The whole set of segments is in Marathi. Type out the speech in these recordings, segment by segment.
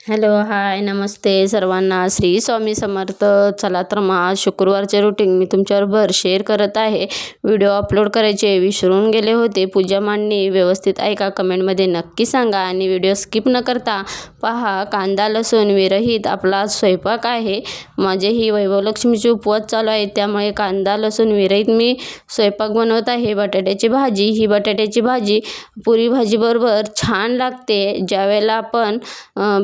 हॅलो, हाय, नमस्ते सर्वांना. श्री स्वामी समर्थ. चला तर मग शुक्रवारचे रुटीन मी तुमच्याबरोबर शेअर करत आहे. व्हिडिओ अपलोड करायचे विसरून गेले होते. पूजा मांडणी व्यवस्थित ऐका, कमेंटमध्ये नक्की सांगा आणि व्हिडिओ स्किप न करता पहा. कांदा लसूण विरहित आपला स्वयंपाक आहे. माझे ही वैभवलक्ष्मीचे उपवास चालू आहे, त्यामुळे कांदा लसूण विरहित मी स्वयंपाक बनवत आहे. बटाट्याची भाजी, ही बटाट्याची भाजी पुरी भाजीबरोबर छान लागते. ज्यावेळेला आपण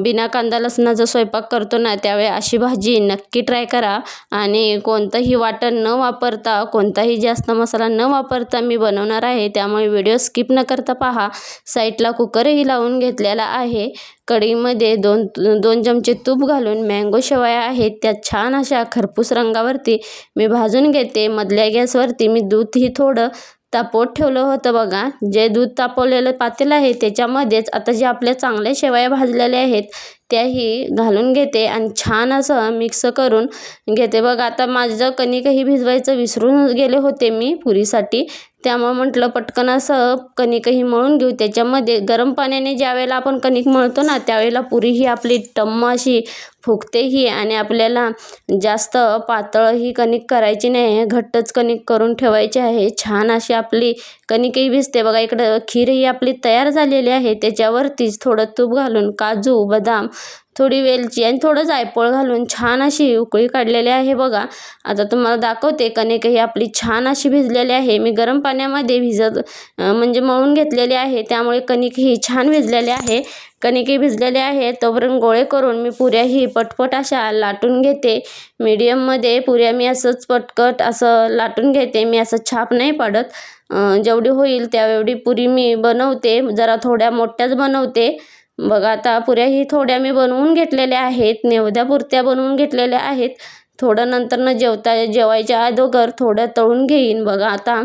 बिना कांदा लसणाचा स्वयंपाक करतो ना, त्यावेळी अशी भाजी नक्की ट्राय करा. आणि कोणतंही वाटण न वापरता, कोणताही जास्त मसाला न वापरता मी बनवणार आहे, त्यामुळे व्हिडिओ स्किप न करता पहा. साईडला कुकरही लावून घेतलेला आहे. कढईमध्ये दोन चमचे तूप घालून मँगो शेवया आहेत त्या छान अशा खरपूस रंगावरती मी भाजून घेते. मधल्या गॅसवरती मी दूधही थोडं तापवत ठेवलं होतं बघा. जे दूध तापवलेलं पातेलं आहे त्याच्यामध्येच आता जे आपल्या चांगल्या शेवया भाजलेल्या आहेत त्याही घालून घेते आणि छान असं मिक्स करून घेते बघा. आता माझं कणिकही भिजवायचं विसरून गेले होते मी पुरीसाठी, त्यामुळे म्हटलं पटकन असं कणिकही मळून घेऊ. त्याच्यामध्ये गरम पाण्याने ज्या वेळेला आपण कणिक मळतो ना, त्यावेळेला पुरी ही आपली टम्म अशी फुगतेही आणि आपल्याला जास्त पातळही कणिक करायची नाही, घट्टच कणिक करून ठेवायची आहे. छान अशी आपली कणिकही भिजते बघा. इकडं खीरही आपली तयार झालेली आहे. त्याच्यावरतीच थोडं तूप घालून काजू, बदाम, थोडी वेलची आणि थोडं जायफळ घालून छान अशी उकळी काढलेली आहे बघा. आता तुम्हाला दाखवते. कणिकही आपली छान अशी भिजलेली आहे. मी गरम पाण्यामध्ये म्हणजे मळून घेतलेली आहे, त्यामुळे कणिकही छान भिजलेली आहे. कणिकही भिजलेले आहे तोपर्यंत गोळे करून मी पुऱ्याही पटपट अशा लाटून घेते. मीडियममध्ये पुऱ्या मी असंच पटकट असं लाटून घेते. मी असं छाप नाही पाडत. जेवढी होईल त्यावेळी पुरी मी बनवते. जरा थोड्या मोठ्याच बनवते बघा. आता पुऱ्याही थोड्या मी बनवून घेतलेल्या आहेत, नैवेद्यापुरत्या बनवून घेतलेल्या आहेत. थोडं नंतरनं जेवायच्या अगोदर थोड्या तळून घेईन बघा. आता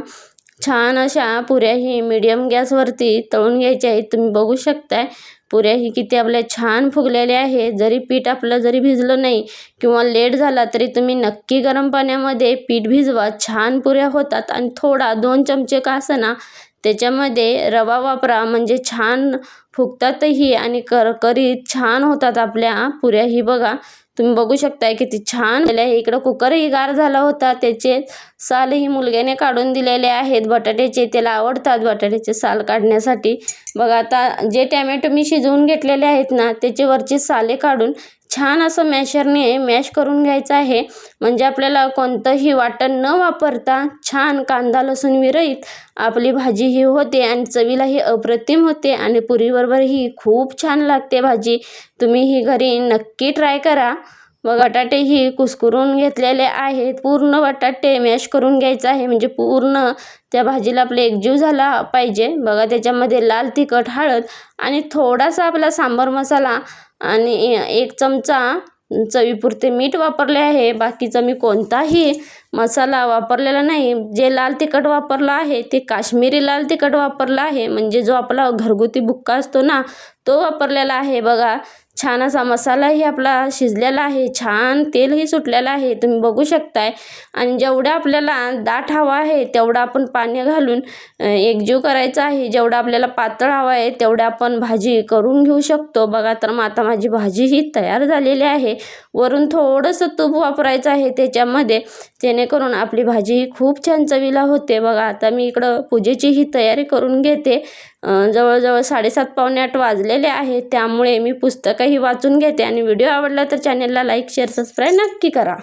छान अशा पुऱ्याही मीडियम गॅसवरती तळून घ्यायच्या आहेत. तुम्ही बघू शकताय पुऱ्याही किती आपल्या छान फुगलेल्या आहे. जरी पीठ आपलं जरी भिजलं नाही किंवा लेट झाला तरी तुम्ही नक्की गरम पाण्यामध्ये पीठ भिजवा, छान पुऱ्या होतात. आणि थोडा 2 चमचे का असेना त्याच्यामध्ये रवा वापरा, म्हणजे छान फुगतातही आणि करकरीत छान होतात आपल्या पुऱ्याही बघा. तुम्ही बघू शकताय किती छान झाले आहे. इकडं कुकरही गार झाला होता, त्याचे सालही मुलग्याने काढून दिलेले आहेत. बटाट्याचे त्याला आवडतात बटाट्याचे साल काढण्यासाठी बघा. आता जे टॅमॅटो मी शिजवून घेतलेले आहेत ना, त्याचे वरची साले काढून छान असं मॅशरने मॅश करून घ्यायचं आहे. म्हणजे आपल्याला कोणतंही वाटण न वापरता छान कांदा लसूण विरहित आपली भाजी ही होते आणि चवीलाही अप्रतिम होते आणि पुरीबरोबरही खूप छान लागते भाजी. तुम्ही ही घरी नक्की ट्राय करा. मग बटाटेही कुस्करून घेतलेले आहेत. पूर्ण बटाटे मॅश करून घ्यायचं आहे, म्हणजे पूर्ण त्या भाजीला आपले एकजीव झाला पाहिजे बघा. त्याच्यामध्ये लाल तिखट, हळद आणि थोडासा आपला सांबार मसाला आणि 1 चमचा चवीपुरते मीठ वापरले आहे. बाकीचा मी कोणताही मसाला वापरलेला नाही. जे लाल तिखट वापरलं आहे ते काश्मीरी लाल तिखट वापरलं आहे, म्हणजे जो आपला घरगुती बुक्का असतो ना तो वापरलेला आहे बघा. छान असा मसालाही आपला शिजलेला आहे, छान तेलही सुटलेलं आहे, तुम्ही बघू शकताय. आणि जेवढं आपल्याला दाट हवा आहे तेवढं आपण पाणी घालून एकजीव करायचं आहे. जेवढं आपल्याला पातळ हवा आहे तेवढं आपण भाजी करून घेऊ शकतो बघा. तर मग आता माझी भाजी ही तयार झालेली आहे. वरून थोडंसं तूप वापरायचं आहे त्याच्यामध्ये, जेणेकरून आपली भाजी ही खूप छान चवीला होते बघा. आता मी इकडं पूजेची ही तयारी करून घेते. जवळजवळ 7:30 पावणे 8 वाजलेले आहेत, त्यामुळे मी पुस्तकही वाचून घेते. आणि व्हिडिओ आवडला तर चॅनलला लाईक, शेअर, सबस्क्राईब नक्की करा.